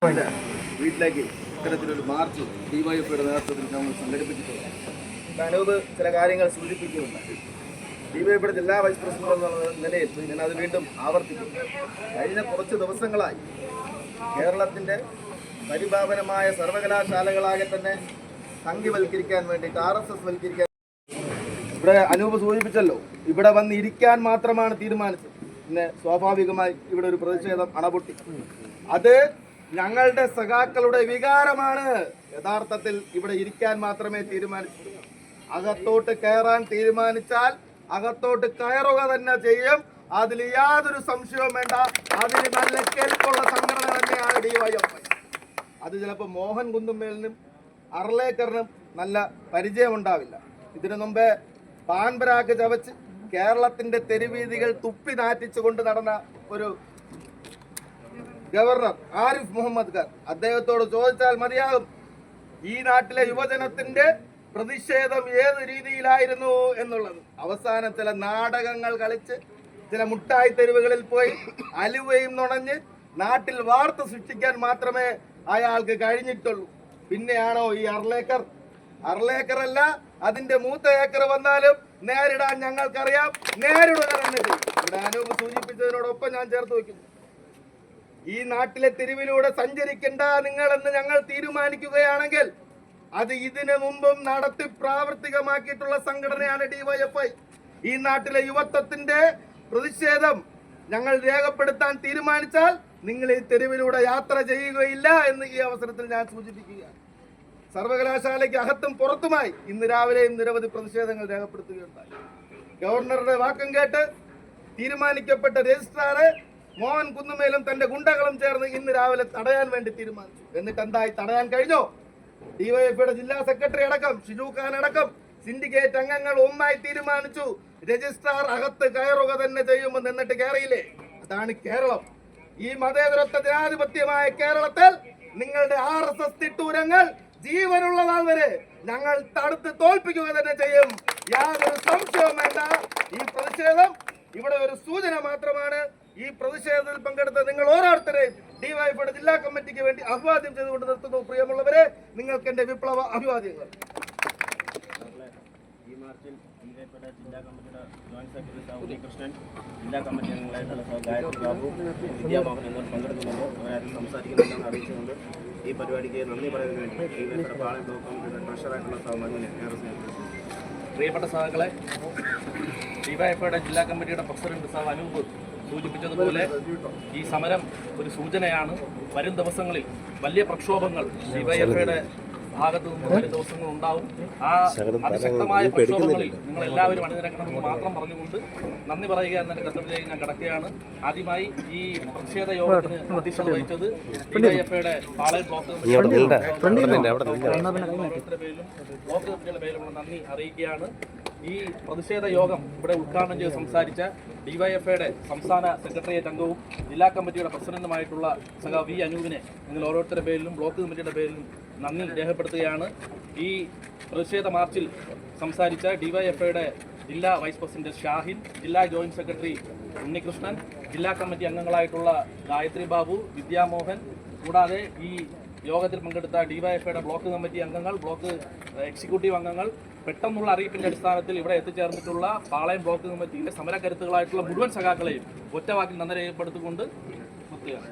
വീട്ടിലേക്ക് ഇത്തരത്തിലൊരു മാർച്ച് ഡിവൈഎഫ്ഐയുടെ നേതൃത്വത്തിൽ നമ്മൾ സംഘടിപ്പിച്ചിട്ടുണ്ട്. അനൂപ് ചില കാര്യങ്ങൾ സൂചിപ്പിക്കുന്നുണ്ട്. ഡിവൈഎഫ്ഐയുടെ ജില്ലാ വൈസ് പ്രസിഡന്റ് എന്നുള്ള നിലയിൽ ഞാൻ അത് വീണ്ടും ആവർത്തിക്കും. കഴിഞ്ഞ കുറച്ച് ദിവസങ്ങളായി കേരളത്തിൻ്റെ പരിപാവനമായ സർവകലാശാലകളാകെ തന്നെ സംഘിവൽക്കരിക്കാൻ വേണ്ടിയിട്ട് RSS വൽക്കരിക്കാൻ ഇവിടെ അനൂപ് സൂചിപ്പിച്ചല്ലോ, ഇവിടെ വന്ന് ഇരിക്കാൻ മാത്രമാണ് തീരുമാനിച്ചത്. പിന്നെ സ്വാഭാവികമായി ഇവിടെ ഒരു പ്രതിഷേധം അണപൊട്ടി. അത് ഞങ്ങളുടെ സഖാക്കളുടെ വികാരമാണ്. യഥാർത്ഥത്തിൽ ഇവിടെ ഇരിക്കാൻ മാത്രമേ തീരുമാനിച്ചു. അകത്തോട്ട് കയറാൻ തീരുമാനിച്ചാൽ അകത്തോട്ട് കയറുക തന്നെ ചെയ്യും. അതിൽ യാതൊരു സംശയവും വേണ്ട. അതിന് നല്ല കേൾപ്പുള്ള സംഘടന തന്നെയാണ് ഡിവൈഎഫ്ഐ. അത് ചിലപ്പോൾ മോഹൻ കുന്നുമ്മേലിനും അർലേക്കറിനും നല്ല പരിചയമുണ്ടാവില്ല. ഇതിനു മുമ്പേ പാൻപരാഗ് ചവച്ച് കേരളത്തിന്റെ തെരുവീതികൾ തുപ്പി നാറ്റിച്ചുകൊണ്ട് നടന്ന ഒരു ഗവർണർ ആരിഫ് മുഹമ്മദ് ഖാൻ, അദ്ദേഹത്തോട് ചോദിച്ചാൽ മതിയാകും ഈ നാട്ടിലെ യുവജനത്തിന്റെ പ്രതിഷേധം ഏത് രീതിയിലായിരുന്നു എന്നുള്ളത്. അവസാനം ചില നാടകങ്ങൾ കളിച്ച് ചില മുട്ടായി തെരുവുകളിൽ പോയി അലുവയും നുണഞ്ഞ് നാട്ടിൽ വാർത്ത സൃഷ്ടിക്കാൻ മാത്രമേ അയാൾക്ക് കഴിഞ്ഞിട്ടുള്ളൂ. പിന്നെയാണോ ഈ അർലേക്കറല്ല, അതിന്റെ മൂത്ത ഏക്കർ വന്നാലും നേരിടാൻ ഞങ്ങൾക്കറിയാം, നേരിടുക തന്നെ ചെയ്യും. ഇവിടെ അനൂപ് സൂചിപ്പിച്ചതിനോടൊപ്പം ഞാൻ ചേർത്ത് വയ്ക്കുന്നു, ഈ നാട്ടിലെ തെരുവിലൂടെ സഞ്ചരിക്കേണ്ട നിങ്ങളെന്ന് ഞങ്ങൾ തീരുമാനിക്കുകയാണെങ്കിൽ അത് ഇതിനു മുമ്പും നടത്തി പ്രാവർത്തികമാക്കിയിട്ടുള്ള സംഘടനയാണ് ഡിവൈഎഫ്ഐ. ഈ നാട്ടിലെ യുവത്വത്തിന്റെ പ്രതിഷേധം ഞങ്ങൾ രേഖപ്പെടുത്താൻ തീരുമാനിച്ചാൽ നിങ്ങൾ ഈ തെരുവിലൂടെ യാത്ര ചെയ്യുകയില്ല എന്ന് ഈ അവസരത്തിൽ ഞാൻ സൂചിപ്പിക്കുകയാണ്. സർവകലാശാലയ്ക്ക് അകത്തും പുറത്തുമായി ഇന്ന് രാവിലെയും നിരവധി പ്രതിഷേധങ്ങൾ രേഖപ്പെടുത്തുകയുണ്ടായി. ഗവർണറുടെ വാക്കും കേട്ട് തീരുമാനിക്കപ്പെട്ട രജിസ്ട്രാറെ മോഹൻ കുന്നുമേലും തന്റെ ഗുണ്ടകളും ചേർന്ന് ഇന്ന് രാവിലെ തടയാൻ വേണ്ടി തീരുമാനിച്ചു. എന്നിട്ട് എന്തായി? തടയാൻ കഴിഞ്ഞോ? ഡിവൈഎഫ്ഐയുടെ ജില്ലാ സെക്രട്ടറി അടക്കം ഷിജു ഖാൻ അടക്കം സിൻഡിക്കേറ്റ് അംഗങ്ങൾ ഒന്നായി തീരുമാനിച്ചു, രജിസ്ട്രാർ അകത്ത് കയറുക തന്നെ ചെയ്യുമെന്ന്. എന്നിട്ട് കയറിയില്ലേ? അതാണ് കേരളം. ഈ മതേതരത്വ ജനാധിപത്യമായ കേരളത്തിൽ നിങ്ങളുടെ RSS തിട്ടൂരങ്ങൾ ജീവനുള്ള നാൾ വരെ ഞങ്ങൾ തടുത്ത് തോൽപ്പിക്കുക തന്നെ ചെയ്യും. യാതൊരു സംശയവും വേണ്ട. ഈ പ്രതിഷേധം ഇവിടെ ഒരു സൂചന മാത്രമാണ്. ഈ പ്രതിഷേധത്തിൽ പങ്കെടുത്ത നിങ്ങൾ ഓരോരുത്തരെയും ഡിവൈഎഫ്ഐയുടെ ജില്ലാ കമ്മിറ്റിക്ക് വേണ്ടി അഭിവാദ്യം ചെയ്തുകൊണ്ട് നിർത്തുന്നു. പ്രിയമുള്ളവരെ, നിങ്ങൾക്ക് എന്റെ വിപ്ലവ അഭിവാദ്യങ്ങൾ. ഈ മാർച്ചിൽ ജില്ലാ കമ്മിറ്റിയുടെ ജോയിന്റ് സെക്രട്ടറി ഉണ്ണികൃഷ്ണൻ, ജില്ലാ കമ്മിറ്റി അംഗങ്ങളായിട്ടുള്ള ഗായത്രി ബാബു, വിദ്യാമോഹൻ എന്നിവർ പങ്കെടുക്കുന്നുണ്ട്. അവരാരും സംസാരിക്കുന്നുണ്ടെന്ന് അറിയിച്ചുകൊണ്ട് ഈ പരിപാടിക്ക് നന്ദി പറയുന്നതിന് വേണ്ടി ഡിവൈഎഫ്ഐയുടെ പാളയം ബ്ലോക്ക് കമ്മിറ്റിയുടെ ട്രഷറായിട്ടുള്ള സൗമാന്യനെ പ്രിയപ്പെട്ട സഹാക്കളെ, ഡിവൈഎഫ്ഐയുടെ ജില്ലാ കമ്മിറ്റിയുടെ പ്രസിഡന്റ് സഹ അനൂപ് സൂചിപ്പിച്ചതുപോലെ ഈ സമരം ഒരു സൂചനയാണ്. വരും ദിവസങ്ങളിൽ വലിയ പ്രക്ഷോഭങ്ങൾ ഡിവൈഎഫ്ഐയുടെ ഭാഗത്തു നിന്ന് വരും ദിവസങ്ങൾ ഉണ്ടാവും. ആ അതിശക്തമായ പ്രക്ഷോഭങ്ങളിൽ നിങ്ങൾ എല്ലാവരും അണിനിരക്കണമെന്ന് മാത്രം പറഞ്ഞുകൊണ്ട് നന്ദി പറയുക എന്ന കർത്തവ്യത്തിലേക്ക് ഞാൻ കടക്കുകയാണ്. ആദ്യമായി ഈ പ്രതിഷേധ യോഗത്തിന് അധ്യക്ഷത വഹിച്ചത് ഡിവൈഎഫ്ഐയുടെ പാളയം ബ്ലോക്ക് കമ്മിറ്റിയുടെ പേരിലുള്ള നന്ദി അറിയിക്കുകയാണ്. ഈ പ്രതിഷേധ യോഗം ഇവിടെ ഉദ്ഘാടനം ചെയ്ത് സംസാരിച്ച ഡിവൈഎഫ്ഐയുടെ സംസ്ഥാന സെക്രട്ടേറിയറ്റ് അംഗവും ജില്ലാ കമ്മിറ്റിയുടെ പ്രസിഡന്റുമായിട്ടുള്ള സഖാ വി അനൂപിനെ നിങ്ങൾ ഓരോരുത്തരുടെ പേരിലും ബ്ലോക്ക് കമ്മിറ്റിയുടെ പേരിലും നന്ദി രേഖപ്പെടുത്തുകയാണ്. ഈ പ്രതിഷേധ മാർച്ചിൽ സംസാരിച്ച ഡിവൈഎഫ്ഐയുടെ ജില്ലാ വൈസ് പ്രസിഡന്റ് ഷാഹിൻ, ജില്ലാ ജോയിന്റ് സെക്രട്ടറി ഉണ്ണികൃഷ്ണൻ, ജില്ലാ കമ്മിറ്റി അംഗങ്ങളായിട്ടുള്ള ഗായത്രി ബാബു, വിദ്യാമോഹൻ, കൂടാതെ ഈ യോഗത്തിൽ പങ്കെടുത്ത ഡിവൈഎഫ്ഐയുടെ ബ്ലോക്ക് കമ്മിറ്റി അംഗങ്ങൾ, ബ്ലോക്ക് എക്സിക്യൂട്ടീവ് അംഗങ്ങൾ, പെട്ടെന്നുള്ള അറിയിപ്പിന്റെ അടിസ്ഥാനത്തിൽ ഇവിടെ എത്തിച്ചേർന്നിട്ടുള്ള പാളയം ബ്ലോക്ക് കമ്മിറ്റിയിലെ സമരക്കരുത്തുകളായിട്ടുള്ള മുഴുവൻ സഖാക്കളെയും ഒറ്റവാക്കിൽ നന്ദി രേഖപ്പെടുത്തിക്കൊണ്ട് നിർത്തുകയാണ്.